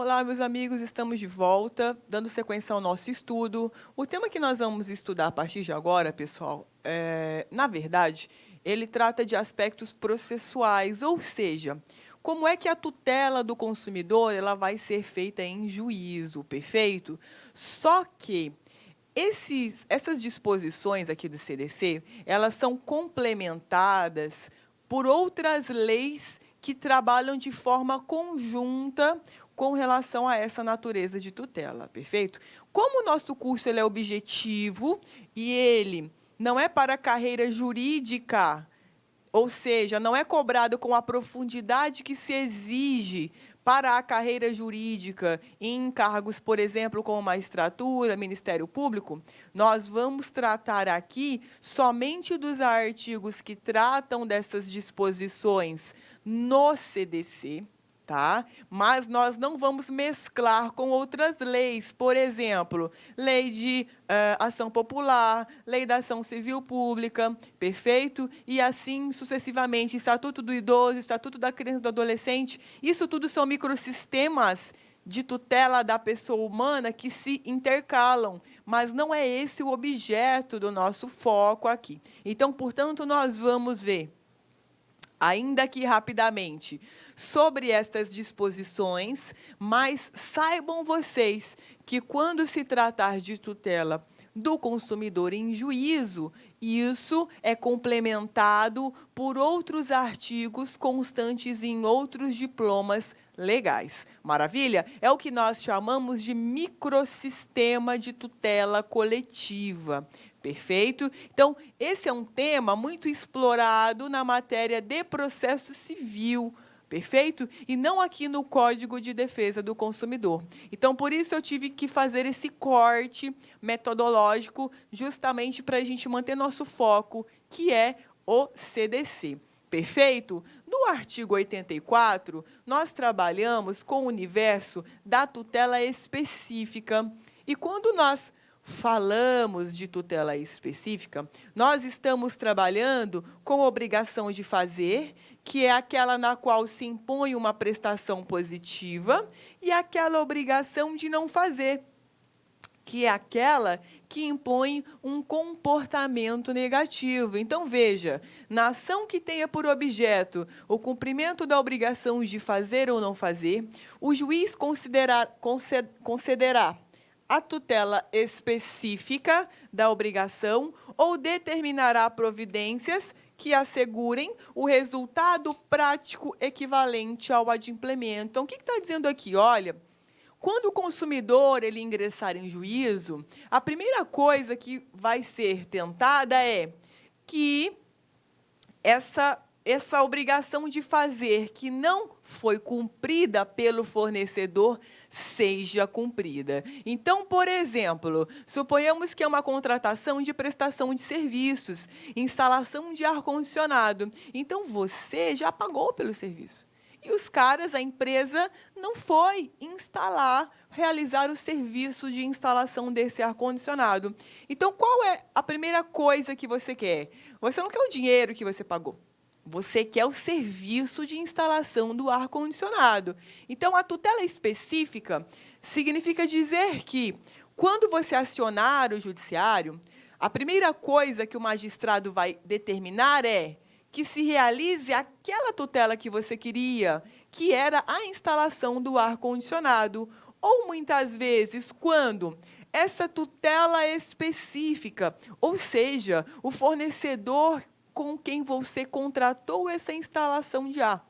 Olá, meus amigos, estamos de volta, dando sequência ao nosso estudo. O tema que nós vamos estudar a partir de agora, pessoal, na verdade, ele trata de aspectos processuais, ou seja, como é que a tutela do consumidor ela vai ser feita em juízo, perfeito? Só que essas disposições aqui do CDC, elas são complementadas por outras leis que trabalham de forma conjunta com relação a essa natureza de tutela, perfeito? Como o nosso curso ele é objetivo e ele não é para a carreira jurídica, ou seja, não é cobrado com a profundidade que se exige para a carreira jurídica em cargos, por exemplo, como magistratura, Ministério Público, nós vamos tratar aqui somente dos artigos que tratam dessas disposições no CDC, tá? Mas nós não vamos mesclar com outras leis, por exemplo, lei de ação popular, lei da ação civil pública, perfeito? E assim sucessivamente, Estatuto do Idoso, Estatuto da Criança e do Adolescente, isso tudo são microsistemas de tutela da pessoa humana que se intercalam, mas não é esse o objeto do nosso foco aqui. Então, portanto, nós vamos ver ainda que rapidamente, sobre estas disposições, mas saibam vocês que quando se tratar de tutela do consumidor em juízo, isso é complementado por outros artigos constantes em outros diplomas legais. Maravilha? É o que nós chamamos de microsistema de tutela coletiva. Perfeito? Então, esse é um tema muito explorado na matéria de processo civil, perfeito? E não aqui no Código de Defesa do Consumidor. Então, por isso eu tive que fazer esse corte metodológico, justamente para a gente manter nosso foco, que é o CDC. Perfeito? No artigo 84, nós trabalhamos com o universo da tutela específica. E quando nós falamos de tutela específica, nós estamos trabalhando com obrigação de fazer, que é aquela na qual se impõe uma prestação positiva, e aquela obrigação de não fazer, que é aquela que impõe um comportamento negativo. Então, veja, na ação que tenha por objeto o cumprimento da obrigação de fazer ou não fazer, o juiz concederá a tutela específica da obrigação ou determinará providências que assegurem o resultado prático equivalente ao adimplemento. Então, o que está dizendo aqui? Olha, quando o consumidor ele ingressar em juízo, a primeira coisa que vai ser tentada é que essa obrigação de fazer que não foi cumprida pelo fornecedor seja cumprida. Então, por exemplo, suponhamos que é uma contratação de prestação de serviços, instalação de ar-condicionado. Então, você já pagou pelo serviço. E os caras, a empresa, não foi realizar o serviço de instalação desse ar-condicionado. Então, qual é a primeira coisa que você quer? Você não quer o dinheiro que você pagou. Você quer o serviço de instalação do ar-condicionado. Então, a tutela específica significa dizer que, quando você acionar o judiciário, a primeira coisa que o magistrado vai determinar é que se realize aquela tutela que você queria, que era a instalação do ar-condicionado. Ou, muitas vezes, quando essa tutela específica, ou seja, o fornecedor com quem você contratou essa instalação de ar.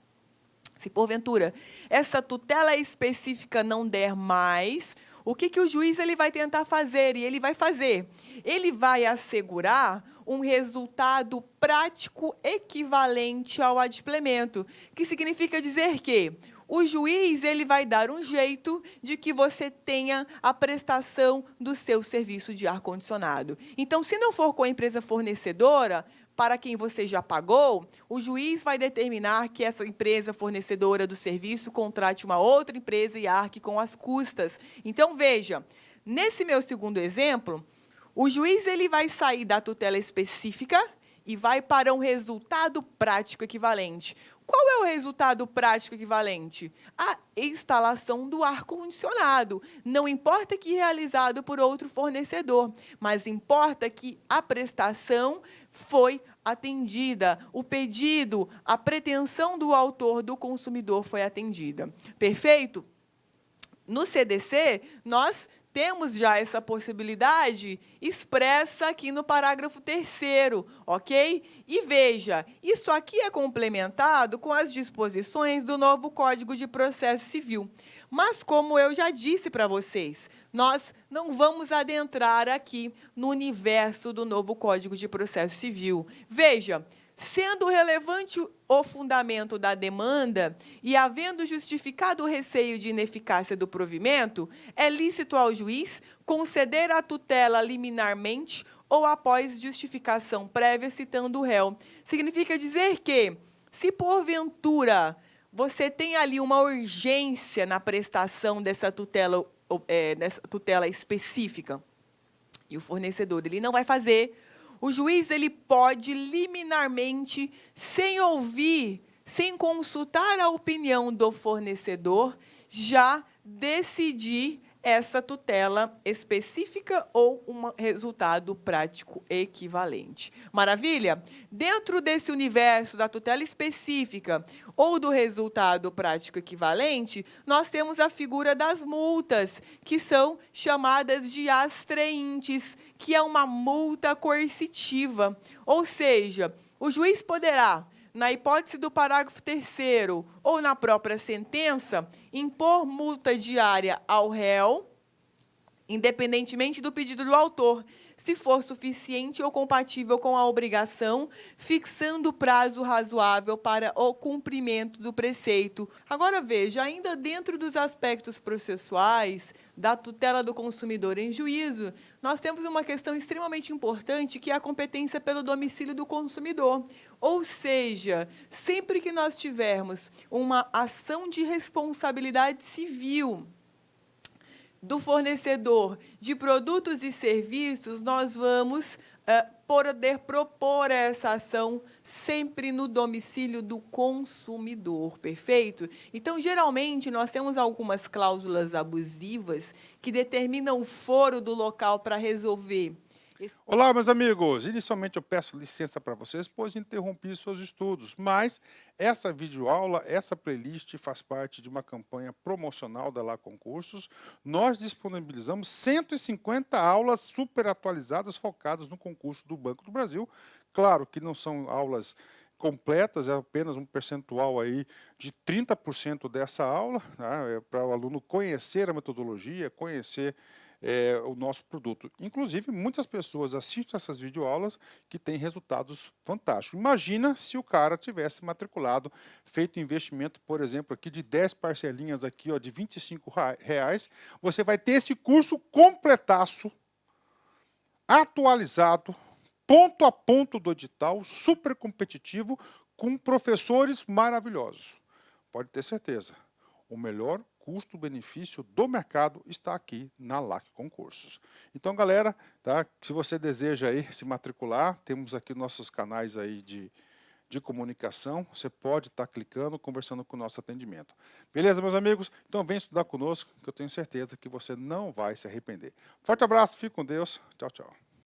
Se, porventura, essa tutela específica não der mais, o que o juiz ele vai tentar fazer? E ele vai fazer? Ele vai assegurar um resultado prático equivalente ao adimplemento, que significa dizer que o juiz ele vai dar um jeito de que você tenha a prestação do seu serviço de ar-condicionado. Então, se não for com a empresa fornecedora, para quem você já pagou, o juiz vai determinar que essa empresa fornecedora do serviço contrate uma outra empresa e arque com as custas. Então, veja, nesse meu segundo exemplo, o juiz ele vai sair da tutela específica e vai para um resultado prático equivalente. Qual é o resultado prático equivalente? A instalação do ar-condicionado. Não importa que realizado por outro fornecedor, mas importa que a prestação foi atendida, o pedido, a pretensão do autor, do consumidor foi atendida. Perfeito? No CDC, nós temos já essa possibilidade expressa aqui no parágrafo 3º, ok? E veja, isso aqui é complementado com as disposições do novo Código de Processo Civil. Mas, como eu já disse para vocês, nós não vamos adentrar aqui no universo do novo Código de Processo Civil. Veja, sendo relevante o fundamento da demanda e havendo justificado o receio de ineficácia do provimento, é lícito ao juiz conceder a tutela liminarmente ou após justificação prévia citando o réu. Significa dizer que, se porventura você tem ali uma urgência na prestação dessa tutela específica e o fornecedor ele não vai fazer, o juiz ele pode liminarmente, sem ouvir, sem consultar a opinião do fornecedor, já decidir essa tutela específica ou um resultado prático equivalente. Maravilha? Dentro desse universo da tutela específica ou do resultado prático equivalente, nós temos a figura das multas, que são chamadas de astreintes, que é uma multa coercitiva. Ou seja, o juiz poderá, na hipótese do parágrafo 3º ou na própria sentença, impor multa diária ao réu, independentemente do pedido do autor, se for suficiente ou compatível com a obrigação, fixando prazo razoável para o cumprimento do preceito. Agora, veja, ainda dentro dos aspectos processuais da tutela do consumidor em juízo, nós temos uma questão extremamente importante, que é a competência pelo domicílio do consumidor. Ou seja, sempre que nós tivermos uma ação de responsabilidade civil do fornecedor de produtos e serviços, nós vamos poder propor essa ação sempre no domicílio do consumidor, perfeito? Então, geralmente, nós temos algumas cláusulas abusivas que determinam o foro do local para resolver. Olá, meus amigos! Inicialmente eu peço licença para vocês, pois interrompi seus estudos, mas essa videoaula, essa playlist faz parte de uma campanha promocional da Lá Concursos. Nós disponibilizamos 150 aulas super atualizadas focadas no concurso do Banco do Brasil. Claro que não são aulas completas, é apenas um percentual aí de 30% dessa aula, né, para o aluno conhecer a metodologia, conhecer o nosso produto. Inclusive, muitas pessoas assistem essas videoaulas que têm resultados fantásticos. Imagina se o cara tivesse matriculado, feito investimento, por exemplo, aqui de 10 parcelinhas aqui, ó, de R$25, você vai ter esse curso completaço, atualizado, ponto a ponto do edital, super competitivo, com professores maravilhosos. Pode ter certeza, o melhor custo-benefício do mercado está aqui na LAC Concursos. Então, galera, tá? Se você deseja aí se matricular, temos aqui nossos canais aí de comunicação, você pode estar clicando, conversando com o nosso atendimento. Beleza, meus amigos? Então, vem estudar conosco, que eu tenho certeza que você não vai se arrepender. Forte abraço, fique com Deus. Tchau, tchau.